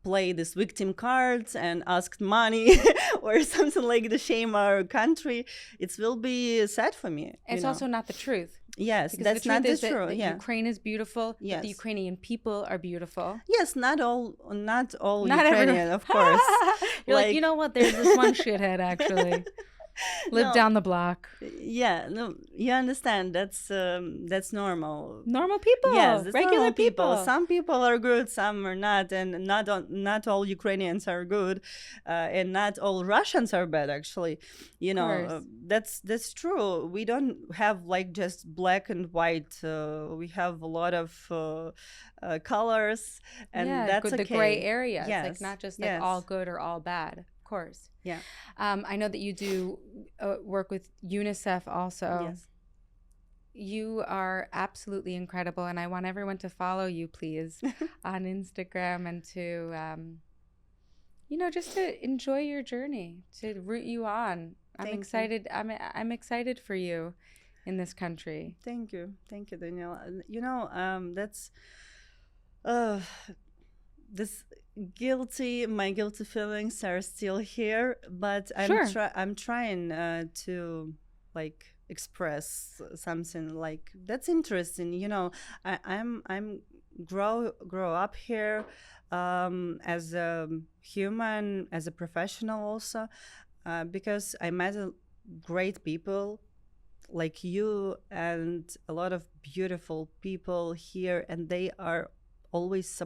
play this victim cards and asked money or something like to shame our country, it will be sad for me. It's also not the truth. Yes, Because that's the truth not the is that truth. Yeah. Ukraine is beautiful. That Yes. the Ukrainian people are beautiful. Yes, not all Not Ukrainian, everyone. of course. You're like, Like- you know what? There's this one shithead actually. Live No. down the block. Yeah, no, you understand. That's normal. Normal people. Yes, it's regular normal people. people. Some people are good, some are not, and not all Ukrainians are good, and not all Russians are bad. Actually, course. That's true. We don't have like just black and white. We have a lot of colors, and yeah, that's good, okay. the gray areas. Yes, Like not just like yes. all good or all bad. Of course. Yeah. I know that you do work with UNICEF also. Yes. You are absolutely incredible, and I want everyone to follow you, please, on Instagram, and to, just to enjoy your journey, to root you on. I'm excited. I'm excited for you in this country. Thank you, Danielle. That's this my guilty feelings are still here, but I'm trying to like express something like that's interesting. I'm grow up here as a human, as a professional also, because I met great people like you and a lot of beautiful people here, and they are always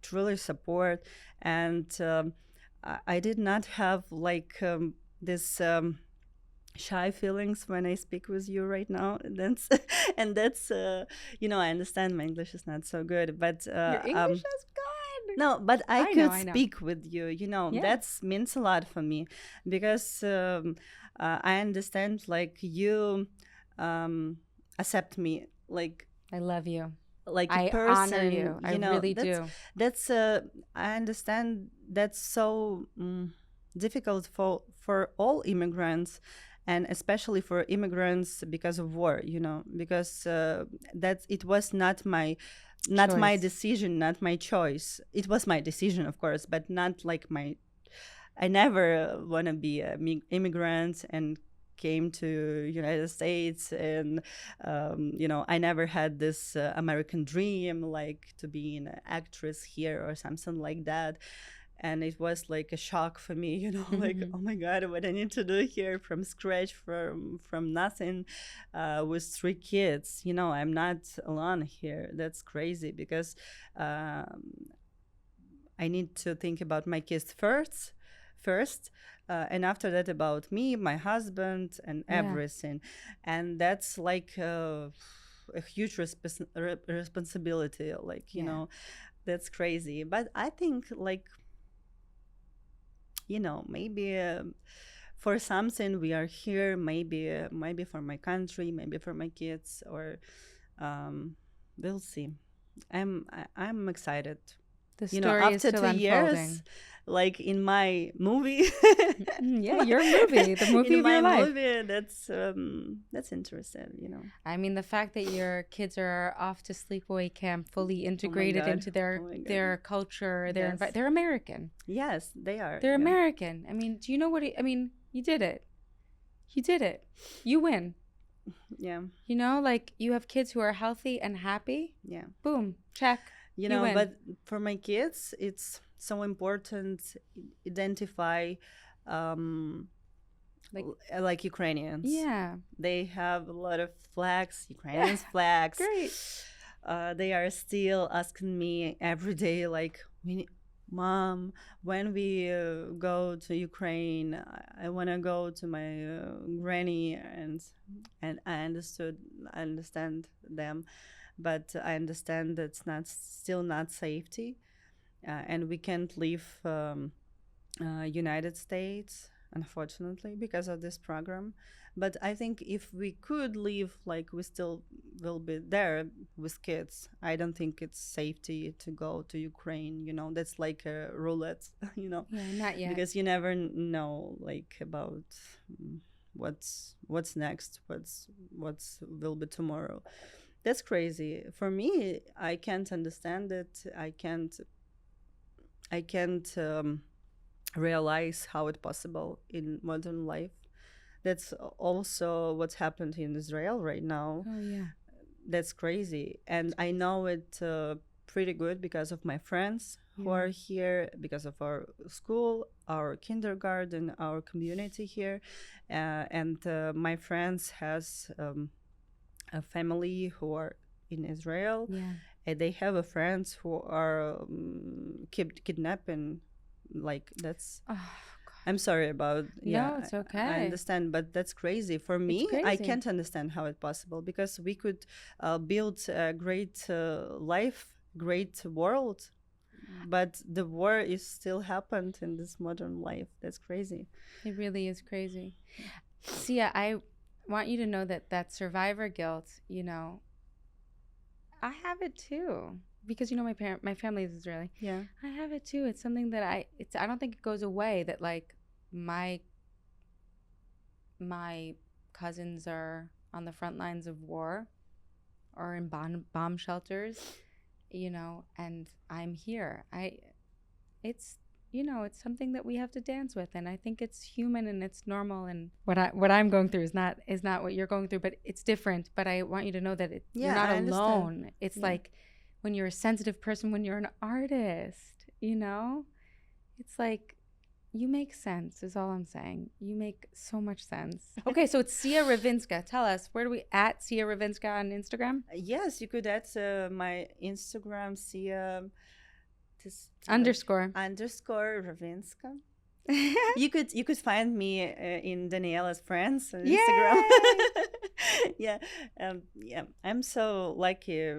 truly support. And I did not have like this shy feelings when I speak with you right now. That's I understand my English is not so good, but your English is good. No, but I could speak with you. Yeah. That means a lot for me, because I understand like you accept me, like I love you, like I a person. honor you. I really do. That's I understand that's so difficult for all immigrants, and especially for immigrants because of war. Because it was not my decision, not my choice. It was my decision, of course, but not like I never want to be an immigrant and came to United States, and I never had this American dream like to be an actress here or something like that. And it was like a shock for me, like, oh my God, what I need to do here from scratch, from nothing, with 3 kids. I'm not alone here. That's crazy, because I need to think about my kids first, and after that about me, my husband, and everything. And that's like a huge responsibility, like, that's crazy. But I think like, maybe for something we are here, maybe for my country, maybe for my kids, or we'll see. I'm excited. The story is after still 2 unfolding. years, like in my movie. Yeah, your movie, the movie in of my your life. movie, that's interesting. I mean, the fact that your kids are off to sleepaway camp, fully integrated into their culture, they're American. Yes, they are. They're American. I mean, do you know what? You did it. You did it. You win. Yeah. Like you have kids who are healthy and happy. Yeah. Boom. Check. You win. But for my kids, it's so important identify like Ukrainians. Yeah. They have a lot of flags, Ukrainians flags. Great. They are still asking me every day, like, Mom, when we go to Ukraine, I want to go to my granny, and I understand them. But I understand that's still not safety, and we can't leave United States, unfortunately, because of this program. But I think if we could leave, like, we still will be there with kids. I don't think it's safety to go to Ukraine. That's like a roulette. Yeah, not yet. Because you never know, like, about what's next, what's will be tomorrow. That's crazy. For me, I can't understand it. I can't realize how it's possible in modern life. That's also what's happened in Israel right now. Oh, yeah. That's crazy. And I know it pretty good because of my friends who are here, because of our school, our kindergarten, our community here. And my friends has a family who are in Israel, and they have friends who are kidnapping. Like, that's I'm sorry about no, it's okay. I understand, but that's crazy for me. I can't understand how it's possible, because we could build a great life, great world but the war is still happened in this modern life. That's crazy. It really is crazy. Sia, I want you to know that survivor guilt, I have it too. Because my family is Israeli. Yeah. I have it too. It's something that I don't think it goes away, that like my cousins are on the front lines of war or in bomb shelters, and I'm here. It's something that we have to dance with, and I think it's human and it's normal. And what I'm going through is not what you're going through, but it's different. But I want you to know that you're not alone. It's like when you're a sensitive person, when you're an artist, it's like you make sense is all I'm saying. You make so much sense. Okay, so it's Sia Rovinska. Tell us, where do we at Sia Rovinska on Instagram? Yes, you could add my Instagram, Sia _. Rovinska. You could find me in Daniella's friends on Yay! Instagram. Yeah, I'm so lucky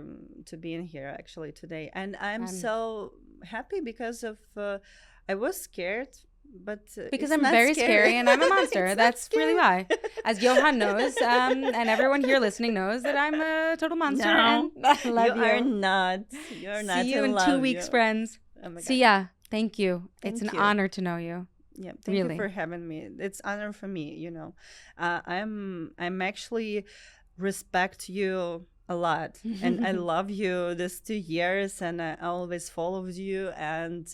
to be in here actually today, and I'm so happy because of I was scared, but because I'm very scary and I'm a monster. That's really why. As Johan knows, and everyone here listening knows, that I'm a total monster. No, and I love you. Are not. You're not. See you in 2 weeks, friends. Oh my See God. ya. Thank you. It's an honor to know you. Yeah, thank you for having me. It's honor for me. I'm actually respect you a lot, and I love you this 2 years, and I always followed you, and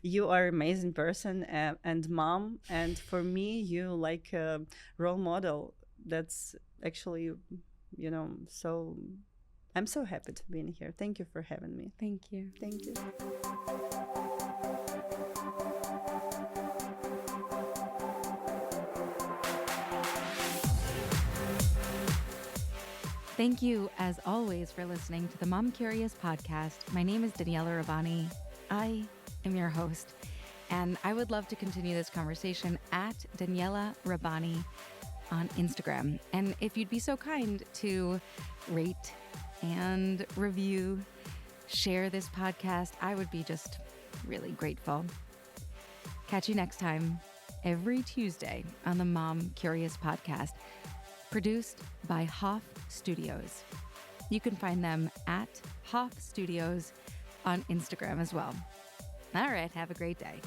you are amazing person and mom, and for me you like a role model. That's actually, so I'm so happy to be in here. Thank you for having me. Thank you. Thank you. Thank you, as always, for listening to the Mom Curious podcast. My name is Daniella Rabani. I am your host, and I would love to continue this conversation at Daniella Rabani on Instagram. And if you'd be so kind to rate and review, share this podcast, I would be just really grateful. Catch you next time, every Tuesday on the Mom Curious podcast, produced by Hoff Studios. You can find them at Hoff Studios on Instagram as well. All right, have a great day.